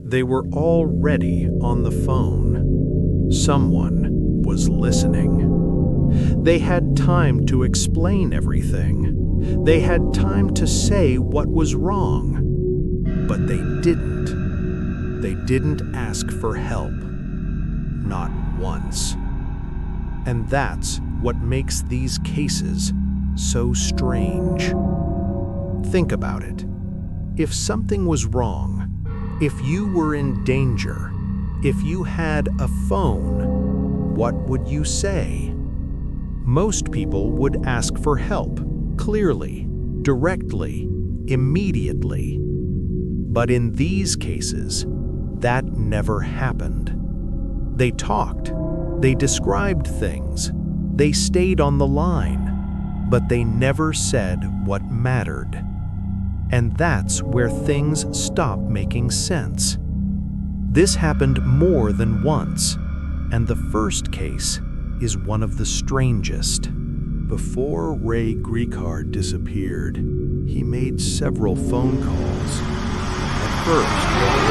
They were already on the phone. Someone was listening. They had time to explain everything. They had time to say what was wrong. But they didn't. They didn't ask for help. Not once. And that's what makes these cases so strange. Think about it. If something was wrong, if you were in danger, if you had a phone, what would you say? Most people would ask for help, clearly, directly, immediately. But in these cases, that never happened. They talked, they described things, they stayed on the line, but they never said what mattered. And that's where things stop making sense. This happened more than once, and the first case is one of the strangest. Before Ray Gricar disappeared, he made several phone calls. At first,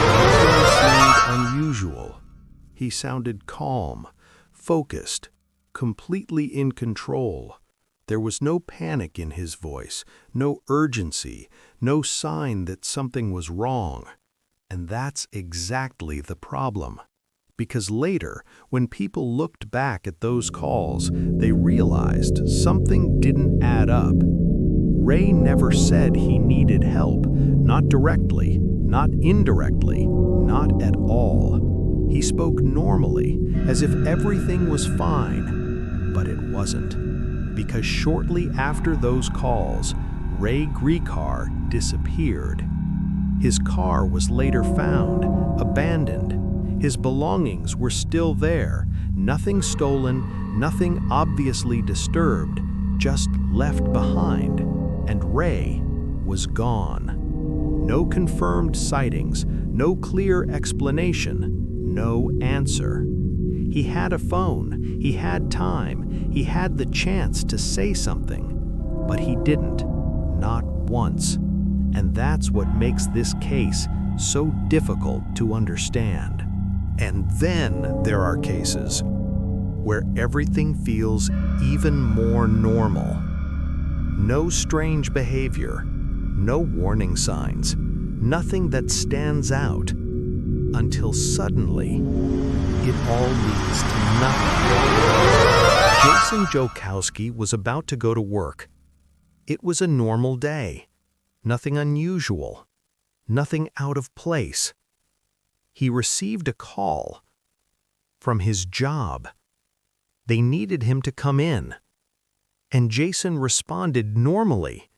everything seemed unusual. He sounded calm, focused, completely in control. There was no panic in his voice, no urgency, no sign that something was wrong. And that's exactly the problem. Because later, when people looked back at those calls, they realized something didn't add up. Ray never said he needed help, not directly, not indirectly, not at all. He spoke normally, as if everything was fine, but it wasn't. Because shortly after those calls, Ray Gricar disappeared. His car was later found, abandoned. His belongings were still there, nothing stolen, nothing obviously disturbed, just left behind. And Ray was gone. No confirmed sightings, no clear explanation, no answer. He had a phone, he had time, he had the chance to say something, but he didn't, not once. And that's what makes this case so difficult to understand. And then there are cases where everything feels even more normal. No strange behavior, no warning signs, nothing that stands out, until suddenly it all leads to nothing. Jason Jokowski was about to go to work. It was a normal day, nothing unusual, nothing out of place. He received a call from his job. They needed him to come in. And Jason responded normally.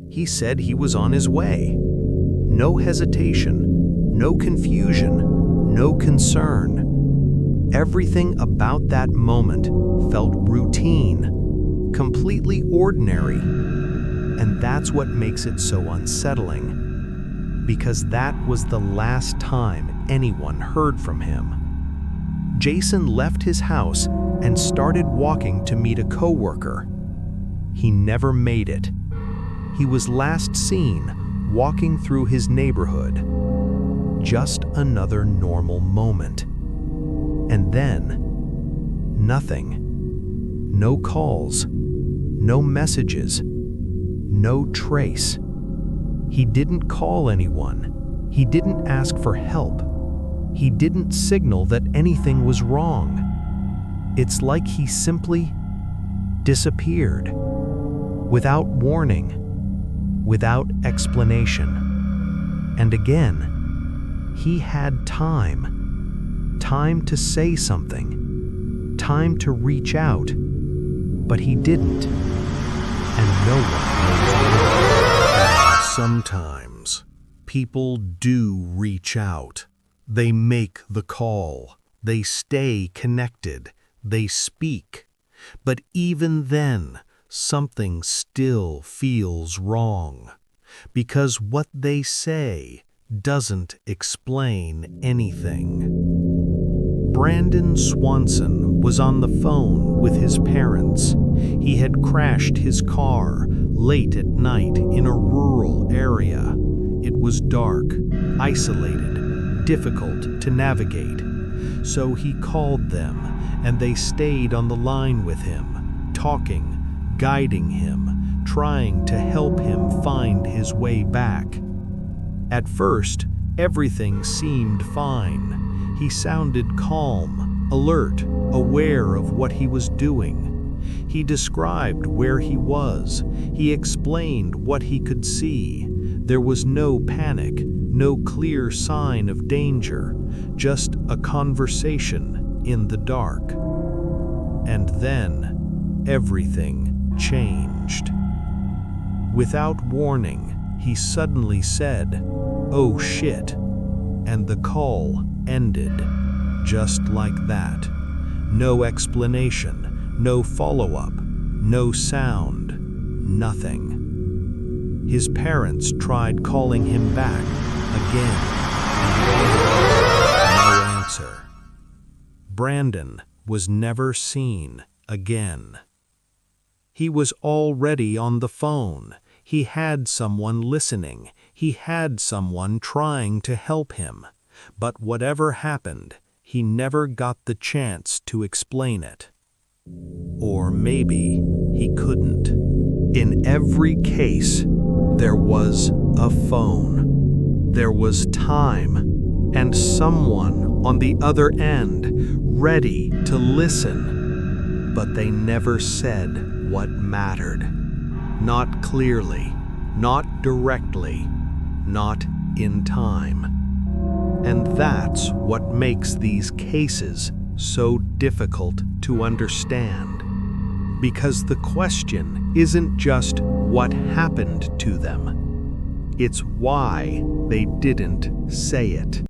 He said he was on his way. No hesitation, no confusion, no concern. Everything about that moment felt routine, completely ordinary. And that's what makes it so unsettling. Because that was the last time anyone heard from him. Jason left his house and started walking to meet a coworker. He never made it. He was last seen walking through his neighborhood. Just another normal moment. And then, nothing. No calls, no messages, no trace. He didn't call anyone. He didn't ask for help. He didn't signal that anything was wrong. It's like he simply disappeared. Without warning, without explanation. And again, he had time. Time to say something. Time to reach out. But he didn't. And no one knows. Sometimes, people do reach out. They make the call. They stay connected. They speak. But even then, something still feels wrong. Because what they say doesn't explain anything. Brandon Swanson was on the phone with his parents. He had crashed his car late at night in a rural area. It was dark, isolated, difficult to navigate. So he called them, and they stayed on the line with him, talking, guiding him, trying to help him find his way back. At first, everything seemed fine. He sounded calm, alert, aware of what he was doing. He described where he was. He explained what he could see. There was no panic, no clear sign of danger, just a conversation in the dark. And then, everything changed. Without warning, he suddenly said, "Oh shit," and the call ended, just like that. No explanation, no follow-up, no sound, nothing. His parents tried calling him back again. No answer. Brandon was never seen again. He was already on the phone. He had someone listening. He had someone trying to help him. But whatever happened, he never got the chance to explain it. Or maybe he couldn't. In every case, there was a phone. There was time, and someone on the other end, ready to listen. But they never said what mattered. Not clearly, not directly, not in time. And that's what makes these cases so difficult to understand. Because the question isn't just what happened to them. It's why they didn't say it.